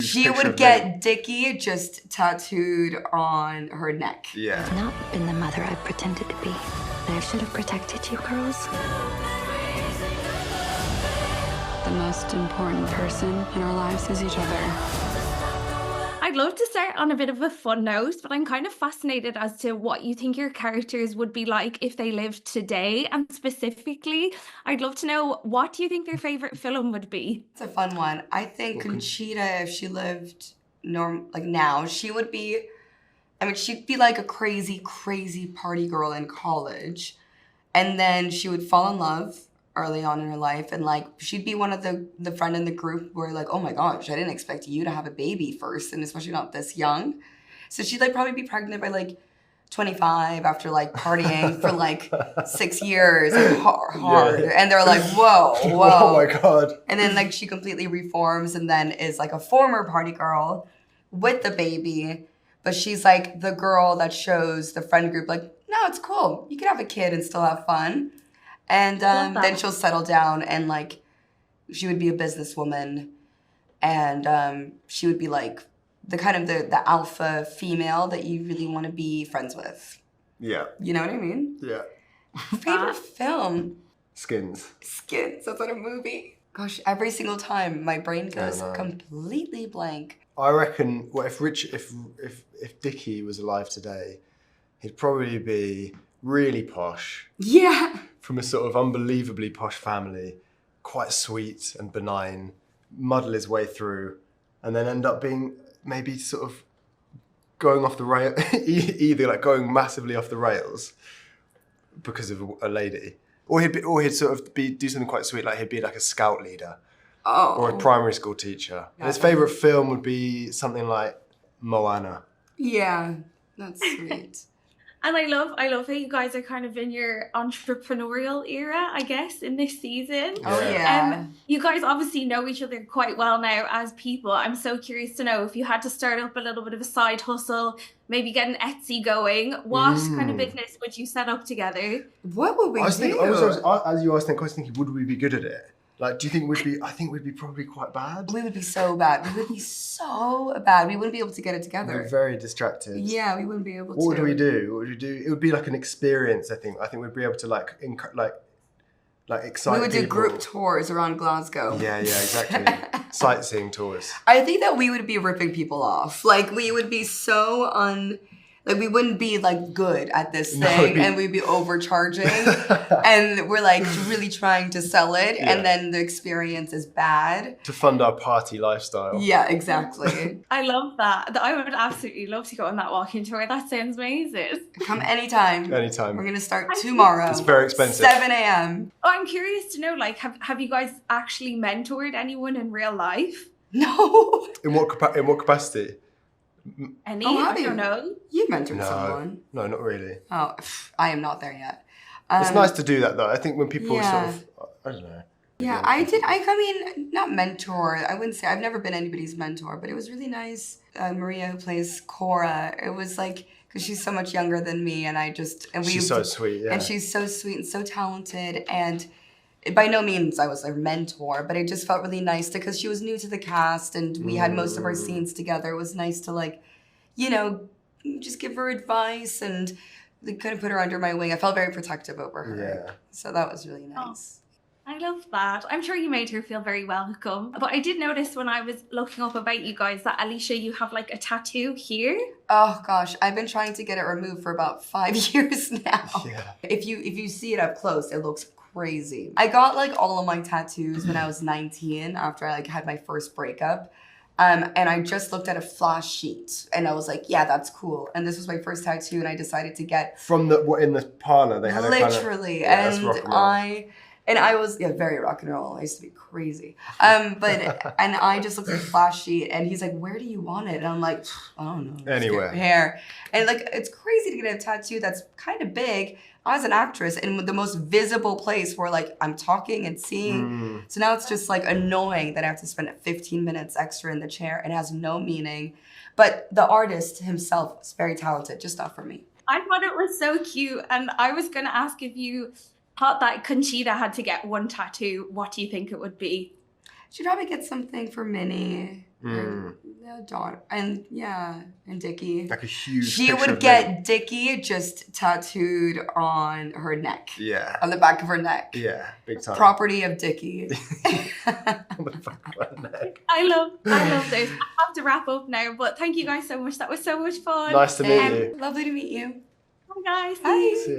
She would get Dickie just tattooed on her neck. Yeah. I've not been the mother I pretended to be. I should have protected you girls. The most important person in our lives is each other. I'd love to start on a bit of a fun note, but I'm kind of fascinated as to what you think your characters would be like if they lived today. And specifically, I'd love to know, what do you think their favorite film would be? It's a fun one. I think Conchita, if she lived now, she would be, she'd be like a crazy, crazy party girl in college. And then she would fall in love early on in her life, and like she'd be one of the friend in the group where like, oh my gosh, I didn't expect you to have a baby first, and especially not this young. So she'd like probably be pregnant by like 25 after like partying for like 6 years hard. Yeah. And they're like, whoa. Oh my God. And then like she completely reforms and then is like a former party girl with the baby, but she's like the girl that shows the friend group like, no, it's cool, you can have a kid and still have fun. And then she'll settle down and like she would be a businesswoman, and she would be like the kind of the alpha female that you really want to be friends with. Yeah. You know what I mean? Yeah. Favorite film? Skins. Skins. That's not a movie. Gosh, every single time my brain goes completely blank. I reckon, well, if Dickie was alive today, he'd probably be really posh. Yeah. From a sort of unbelievably posh family, quite sweet and benign, muddle his way through, and then end up being maybe sort of going off the rail, either like going massively off the rails because of a lady, or he'd sort of do something quite sweet, like he'd be like a scout leader, or a primary school teacher. And his favourite film would be something like Moana. Yeah, that's sweet. And I love how you guys are kind of in your entrepreneurial era, I guess, in this season. Oh, yeah. You guys obviously know each other quite well now as people. I'm so curious to know, if you had to start up a little bit of a side hustle, maybe get an Etsy going, what kind of business would you set up together? What would we do? As you asked that question, I was thinking, would we be good at it? Like, do you think I think we'd be probably quite bad. We would be so bad. We would be so bad. We wouldn't be able to get it together. We're very distracted. Yeah, we wouldn't be able to. What would we do? What would we do? It would be like an experience, I think. I think we'd be able to like excite people. We would do group tours around Glasgow. Yeah, exactly. Sightseeing tours. I think that we would be ripping people off. Like, we would be so we wouldn't be like good at this thing, and we'd be overcharging, and we're like really trying to sell it, and then the experience is bad. To fund our party lifestyle. Yeah, exactly. I love that. I would absolutely love to go on that walking tour. That sounds amazing. Come anytime. Anytime. We're gonna start tomorrow. It's very expensive. 7 a.m. Oh, I'm curious to know, like, have you guys actually mentored anyone in real life? No. In what capacity? Any? I don't know. You mentored someone. No, not really. Oh, I am not there yet. It's nice to do that though. I think when people sort of, I don't know. Yeah, I did. I mean, not mentor. I wouldn't say, I've never been anybody's mentor, but it was really nice. Maria, who plays Cora, it was like, because she's so much younger than me, and she's so sweet, yeah. And she's so sweet and so talented, and by no means I was her mentor, but it just felt really nice because she was new to the cast, and we had most of our scenes together. It was nice to like, just give her advice and kind of put her under my wing. I felt very protective over her. Yeah. So that was really nice. I love that. I'm sure you made her feel very welcome. But I did notice when I was looking up about you guys that, Alisha, you have like a tattoo here. Oh gosh, I've been trying to get it removed for about 5 years now. Yeah. If you see it up close, it looks crazy. I got like all of my tattoos when I was 19 after I like had my first breakup. And I just looked at a flash sheet and I was like, yeah, that's cool. And this was my first tattoo, and I decided to get in the parlor they had literally. And I was very rock and roll. I used to be crazy. And I just looked at the flash sheet, and he's like, where do you want it? And I'm like, I don't know. Anywhere. Hair. And like, it's crazy to get a tattoo that's kind of big as an actress in the most visible place where like I'm talking and seeing. So now it's just like annoying that I have to spend 15 minutes extra in the chair. It has no meaning. But the artist himself is very talented, just not for me. I thought it was so cute. And I was going to ask, if you thought that Conchita had to get one tattoo, what do you think it would be? She'd probably get something for Minnie. daughter, and Dickie. Like a huge. She would get Dickie just tattooed on her neck. Yeah. On the back of her neck. Yeah, big time. Property of Dickie. On the back of her neck. I love this. I have to wrap up now, but thank you guys so much. That was so much fun. Nice to meet you. Lovely to meet you. Bye guys. Bye. See ya.